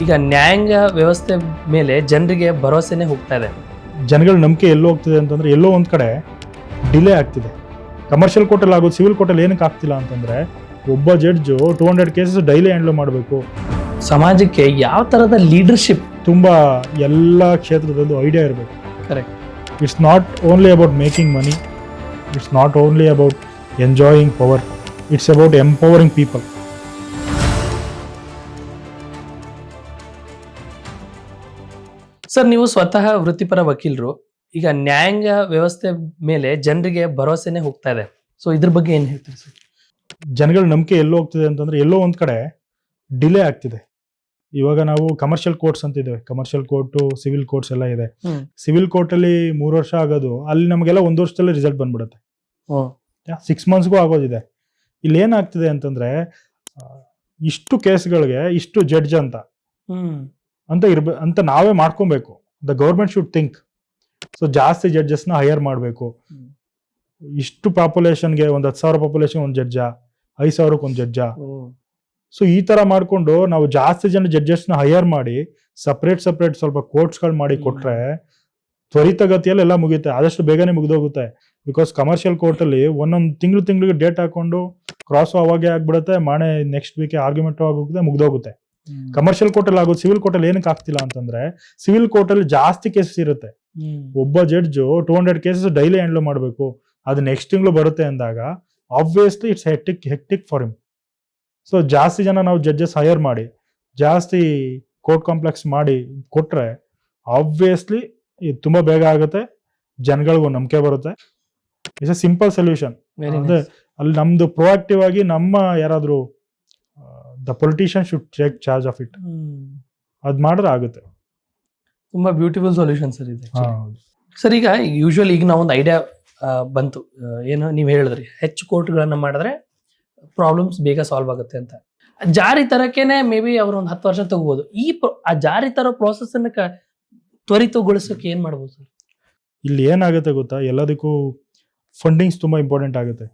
ಈಗ ನ್ಯಾಯಾಂಗ ವ್ಯವಸ್ಥೆ ಮೇಲೆ ಜನರಿಗೆ ಭರವಸೆನೇ ಹೋಗ್ತಾ ಇದೆ. ಜನಗಳ ನಂಬಿಕೆ ಎಲ್ಲೋ ಹೋಗ್ತಿದೆ ಅಂತಂದ್ರೆ ಎಲ್ಲೋ ಒಂದು ಕಡೆ ಡಿಲೇ ಆಗ್ತಿದೆ. ಕಮರ್ಷಿಯಲ್ ಕೋರ್ಟಲ್ಲಿ ಆಗೋದು ಸಿವಿಲ್ ಕೋರ್ಟಲ್ಲಿ ಏನಕ್ಕೆ ಆಗ್ತಿಲ್ಲ ಅಂತಂದ್ರೆ ಒಬ್ಬ ಜಡ್ಜು 200 ಕೇಸಸ್ ಡೈಲಿ ಹ್ಯಾಂಡಲ್ ಮಾಡಬೇಕು. ಸಮಾಜಕ್ಕೆ ಯಾವ ಥರದ ಲೀಡರ್ಶಿಪ್ ತುಂಬ ಎಲ್ಲ ಕ್ಷೇತ್ರದಲ್ಲೂ ಐಡಿಯಾ ಇರಬೇಕು. Correct. It's not only about making money, it's not only about enjoying power, it's about empowering people. Sir, ನೀವು ಸ್ವತಃ ವೃತ್ತಿಪರ ವಕೀಲರು. ಈಗ ನ್ಯಾಯಾಂಗ ವ್ಯವಸ್ಥೆ ಮೇಲೆ ಜನರಿಗೆ ಭರವಸೆನೇ ಹೋಗ್ತಾ ಇದೆ. ಸೊ ಇದ್ರ ಬಗ್ಗೆ ಏನು ಹೇಳ್ತೀರಿ ಸರ್? ಜನಗಳ ನಂಬಿಕೆ ಎಲ್ಲೋ ಹೋಗ್ತಿದೆ ಅಂತಂದ್ರೆ ಎಲ್ಲೋ ಒಂದು ಕಡೆ ಡಿಲೇ ಆಗ್ತಿದೆ. ಇವಾಗ ನಾವು ಕಮರ್ಷಿಯಲ್ ಕೋರ್ಟ್ಸ್ ಅಂತ ಇದ್ದೇವೆ, ಕಮರ್ಷಿಯಲ್ ಕೋರ್ಟು, ಸಿವಿಲ್ ಕೋರ್ಟ್ಸ್ ಎಲ್ಲ ಇದೆ. ಸಿವಿಲ್ ಕೋರ್ಟಲ್ಲಿ 3 ವರ್ಷ ಆಗೋದು, ಅಲ್ಲಿ ನಮಗೆಲ್ಲ 1 ವರ್ಷದಲ್ಲಿ ರಿಸಲ್ಟ್ ಬಂದ್ಬಿಡುತ್ತೆ. 6 ಮಂತ್ಸ್ಗೂ ಆಗೋದಿದೆ. ಇಲ್ಲಿ ಏನಾಗ್ತಿದೆ ಅಂತಂದ್ರೆ ಇಷ್ಟು ಕೇಸ್ಗಳಿಗೆ ಇಷ್ಟು ಜಡ್ಜ್ ಅಂತ ನಾವೇ ಮಾಡ್ಕೊಬೇಕು. The government should think. So ಜಾಸ್ತಿ ಜಡ್ಜಸ್ನ ಹೈಯರ್ ಮಾಡಬೇಕು. ಇಷ್ಟು ಪಾಪ್ಯುಲೇಷನ್ಗೆ ಒಂದು 10,000 ಪಾಪ್ಯುಲೇಷನ್ ಒಂದು ಜಡ್ಜ, 5,000ಕ್ಕೆ ಒಂದು ಜಡ್ಜ. ಸೊ ಈ ತರ ಮಾಡ್ಕೊಂಡು ನಾವು ಜಾಸ್ತಿ ಜನ ಜಡ್ಜಸ್ನ ಹೈಯರ್ ಮಾಡಿ ಸಪ್ರೇಟ್ ಸ್ವಲ್ಪ ಕೋರ್ಟ್ಸ್ಗಳು ಮಾಡಿ ಕೊಟ್ರೆ ತ್ವರಿತಗತಿಯಲ್ಲಿ ಎಲ್ಲ ಮುಗಿಯುತ್ತೆ, ಆದಷ್ಟು ಬೇಗನೆ ಮುಗಿದೋಗುತ್ತೆ. ಬಿಕಾಸ್ ಕಮರ್ಷಿಯಲ್ ಕೋರ್ಟಲ್ಲಿ ಒಂದೊಂದು ತಿಂಗಳಿಗೆ ಡೇಟ್ ಹಾಕೊಂಡು ಕ್ರಾಸ್ ಅವಾಗೆ ಆಗ್ಬಿಡುತ್ತೆ, ಮಾಣೆ ನೆಕ್ಸ್ಟ್ ವೀಕ್ ಆರ್ಗ್ಯುಮೆಂಟ್ ಆಗೋಗುತ್ತೆ, ಮುಗ್ದೋಗುತ್ತೆ. ಕಮರ್ಷಿಯಲ್ ಕೋರ್ಟಲ್ಲಿ ಆಗೋದು ಸಿವಿಲ್ ಕೋರ್ಟಲ್ಲಿ ಏನಕ್ಕೆ ಆಗ್ತಿಲ್ಲ ಅಂತಂದ್ರೆ ಸಿವಿಲ್ ಕೋರ್ಟಲ್ಲಿ ಜಾಸ್ತಿ ಕೇಸಸ್ ಇರುತ್ತೆ. ಒಬ್ಬ ಜಡ್ಜು 200 ಕೇಸಸ್ ಡೈಲಿ ಹ್ಯಾಂಡಲ್ ಮಾಡಬೇಕು, ಅದು ನೆಕ್ಸ್ಟ್ ತಿಂಗಳು ಬರುತ್ತೆ ಅಂದಾಗ obviously it's hectic for him. So ಜಾಸ್ತಿ ಜನ ನಾವು ಜಡ್ಜಸ್ ಹೈಯರ್ ಮಾಡಿ ಜಾಸ್ತಿ ಕೋರ್ಟ್ ಕಾಂಪ್ಲೆಕ್ಸ್ ಮಾಡಿ ಕೊಟ್ರೆ ಆಬ್ವಿಯಸ್ಲಿ ಇದು ತುಂಬಾ ಬೇಗ ಆಗುತ್ತೆ, ಜನಗಳಿಗೂ ನಂಬಿಕೆ ಬರುತ್ತೆ. It's A simple solution. ಅಂದ್ರೆ ಅಲ್ಲಿ ನಮ್ದು ಪ್ರೊಆಕ್ಟಿವ್ ಆಗಿ ನಮ್ಮ ಯಾರಾದ್ರೂ the politician should take charge of it. ಅದ್ ಮಾಡಿದ್ರೆ ಆಗುತ್ತೆ. ತುಂಬಾ ಬ್ಯೂಟಿಫುಲ್ ಸೊಲ್ಯೂಷನ್ ಸರ್ ಇದು. ಸರ್, ಈಗ ಯೂಶುವಲ್ ಈಗ ನಾವೊಂದು ಐಡಿಯಾ ಬಂತು, ಏನು ನೀವು ಹೇಳಿದ್ರಿ, ಹೆಚ್ಚು ಕೋರ್ಟ್ಗಳನ್ನ ಮಾಡಿದ್ರೆ ಪ್ರಾಬ್ಲಮ್ಸ್ ಬೇಗ ಸಾಲ್ವ್ ಆಗುತ್ತೆ ಅಂತ. ಜಾರಿ ತರಕ್ಕೇನೆ ಮೇ ಬಿ ಅವ್ರು ಒಂದು 10 ವರ್ಷ ತಗೋಬಹುದು. ಆ ಜಾರಿ ತರೋ ಪ್ರೋಸೆಸ್ ಅನ್ನ ತ್ವರಿತಗೊಳಿಸೋಕೆ ಏನ್ ಮಾಡ್ಬೋದು ಸರ್? ಇಲ್ಲಿ ಏನಾಗುತ್ತೆ ಗೊತ್ತಾ, ಎಲ್ಲದಕ್ಕೂ ಫಂಡಿಂಗ್ಸ್ ತುಂಬಾ ಇಂಪಾರ್ಟೆಂಟ್ ಆಗುತ್ತೆ.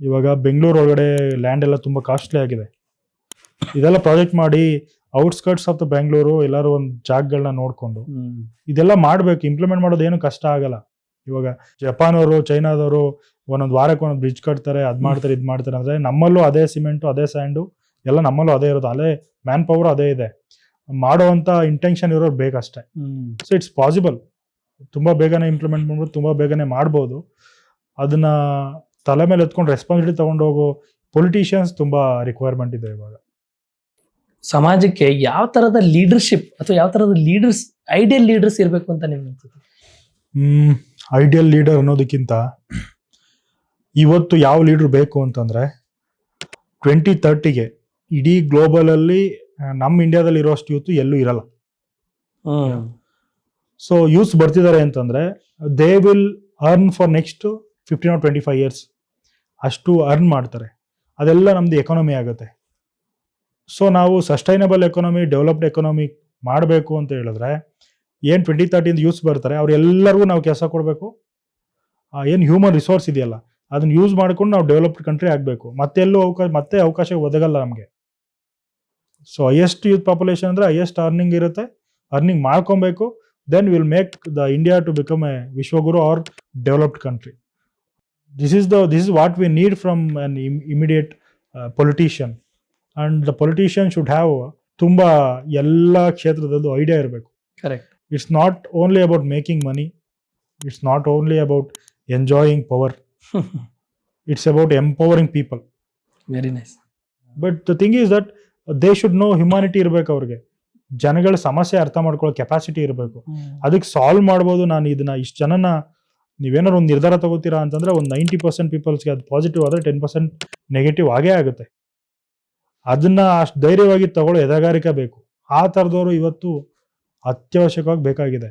ಇವಾಗ ಬೆಂಗಳೂರು ಒಳಗಡೆ ಲ್ಯಾಂಡ್ ಎಲ್ಲ ತುಂಬಾ ಕಾಸ್ಟ್ಲಿ ಆಗಿದೆ. ಇದೆಲ್ಲ ಪ್ರಾಜೆಕ್ಟ್ ಮಾಡಿ ಔಟ್ಸ್ಕರ್ಟ್ಸ್ ಆಫ್ ದ ಬೆಂಗಳೂರು ಎಲ್ಲರೂ ಒಂದು ಜಾಗಗಳನ್ನ ನೋಡ್ಕೊಂಡು ಇದೆಲ್ಲ ಮಾಡ್ಬೇಕು. ಇಂಪ್ಲಿಮೆಂಟ್ ಮಾಡೋದು ಏನು ಕಷ್ಟ ಆಗಲ್ಲ. ಇವಾಗ ಜಪಾನ್ ಅವರು, ಚೈನಾದವರು ಒಂದೊಂದು ವಾರಕ್ಕೆ ಒಂದೊಂದು ಬ್ರಿಡ್ಜ್ ಕಟ್ತಾರೆ, ಅದ್ ಮಾಡ್ತಾರೆ, ಇದ್ ಮಾಡ್ತಾರೆ. ಅಂದ್ರೆ ನಮ್ಮಲ್ಲೂ ಅದೇ ಸಿಮೆಂಟು, ಅದೇ ಸ್ಯಾಂಡು ಎಲ್ಲ ನಮ್ಮಲ್ಲೂ ಅದೇ ಇರೋದು, ಅಲ್ಲೇ ಮ್ಯಾನ್ ಪವರ್ ಅದೇ ಇದೆ. ಮಾಡುವಂತ ಇಂಟೆನ್ಷನ್ ಇರೋರು ಬೇಕಷ್ಟೇ. So it's possible. ತುಂಬಾ ಬೇಗನೆ ಇಂಪ್ಲಿಮೆಂಟ್ ಮಾಡ್ಬೋದು, ತುಂಬಾ ಬೇಗನೆ ಮಾಡ್ಬೋದು. ಅದನ್ನ ತಲೆ ಮೇಲೆ ಎತ್ಕೊಂಡು ರೆಸ್ಪಾನ್ಸಿಬಿಲಿಟಿ ತಗೊಂಡು ಹೋಗೋ ಪೊಲಿಟಿಷಿಯನ್ಸ್ ತುಂಬಾ ರಿಕ್ವೈರ್ಮೆಂಟ್ ಇದೆ ಇವಾಗ. ಸಮಾಜಕ್ಕೆ ಯಾವ ತರದ ಲೀಡರ್ಶಿಪ್ ಅಥವಾ ಯಾವ ತರದ ಐಡಿಯಲ್ ಲೀಡರ್ಸ್ ಇರಬೇಕು ಅಂತ ನಿಮ್ಗೆ ಅನ್ಸುತ್ತೆ? ಐಡಿಯಲ್ ಲೀಡರ್ ಅನ್ನೋದಕ್ಕಿಂತ ಇವತ್ತು ಯಾವ ಲೀಡರ್ ಬೇಕು ಅಂತಂದ್ರೆ 2030ಗೆ ಇಡೀ ಗ್ಲೋಬಲ್ ಅಲ್ಲಿ ನಮ್ಮ ಇಂಡಿಯಾದಲ್ಲಿ ಇರೋಷ್ಟು ಯೂತ್ ಎಲ್ಲೂ ಇರಲ್ಲ. ಸೊ ಯೂತ್ಸ್ ಬರ್ತಿದ್ದಾರೆ ಅಂತಂದ್ರೆ they will earn for next 15 or 25 years. ಅಷ್ಟು ಅರ್ನ್ ಮಾಡ್ತಾರೆ. ಅದೆಲ್ಲ ನಮ್ದು ಎಕಾನಮಿ ಆಗುತ್ತೆ. ಸೊ ನಾವು ಸಸ್ಟೈನಬಲ್ ಎಕಾನಮಿ, ಡೆವಲಪ್ಡ್ ಎಕಾನಮಿ ಮಾಡಬೇಕು ಅಂತ ಹೇಳಿದ್ರೆ ಏನು 2030 ಯೂಸ್ ಬರ್ತಾರೆ ಅವ್ರೆಲ್ಲರಿಗೂ ನಾವು ಕೆಲಸ ಕೊಡಬೇಕು. ಏನು ಹ್ಯೂಮನ್ ರಿಸೋರ್ಸ್ ಇದೆಯಲ್ಲ ಅದನ್ನ ಯೂಸ್ ಮಾಡ್ಕೊಂಡು ನಾವು ಡೆವಲಪ್ಡ್ ಕಂಟ್ರಿ ಆಗಬೇಕು. ಮತ್ತೆ ಅವಕಾಶ ಒದಗಲ್ಲ ನಮಗೆ. ಸೊ ಹೈಯೆಸ್ಟ್ ಯೂತ್ ಪಾಪ್ಯುಲೇಷನ್ ಅಂದ್ರೆ ಹೈಯೆಸ್ಟ್ ಅರ್ನಿಂಗ್ ಇರುತ್ತೆ, ಅರ್ನಿಂಗ್ ಮಾಡ್ಕೊಬೇಕು. Then will make the India to become a Vishwaguru or developed country. This is what we need from an immediate politician, and the politician should have ತುಂಬಾ ಎಲ್ಲ ಕ್ಷೇತ್ರದಲ್ಲೂ idea ಇರಬೇಕು. Correct. It's not only about making money, it's not only about enjoying power, it's about empowering people. Very nice. But the thing is that they should know humanity ಇರಬೇಕು. ಅವ್ರಿಗೆ ಜನಗಳ ಸಮಸ್ಯೆ ಅರ್ಥ ಮಾಡ್ಕೊಳ್ಳೋ ಕೆಪಾಸಿಟಿ ಇರಬೇಕು. ಅದಕ್ಕೆ ಸಾಲ್ವ್ ಮಾಡ್ಬೋದು. ನಾನು ಇದನ್ನ ಇಷ್ಟು ಜನನ ನೀವೇನಾದ್ರು ಒಂದು ನಿರ್ಧಾರ ತಗೋತೀರಾ ಅಂತಂದ್ರೆ ಒಂದು 90% ಪೀಪಲ್ಸ್ಗೆ ಅದು ಪಾಸಿಟಿವ್ ಆದರೆ 10% ನೆಗೆಟಿವ್ ಆಗೇ ಆಗುತ್ತೆ. ಅದನ್ನ ಅಷ್ಟು ಧೈರ್ಯವಾಗಿ ತಗೊಳ್ಳೋ ಎದೆಗಾರಿಕೆ ಬೇಕು. ಆ ಥರದವರು ಇವತ್ತು ಅತ್ಯವಶ್ಯಕವಾಗಿ ಬೇಕಾಗಿದೆ.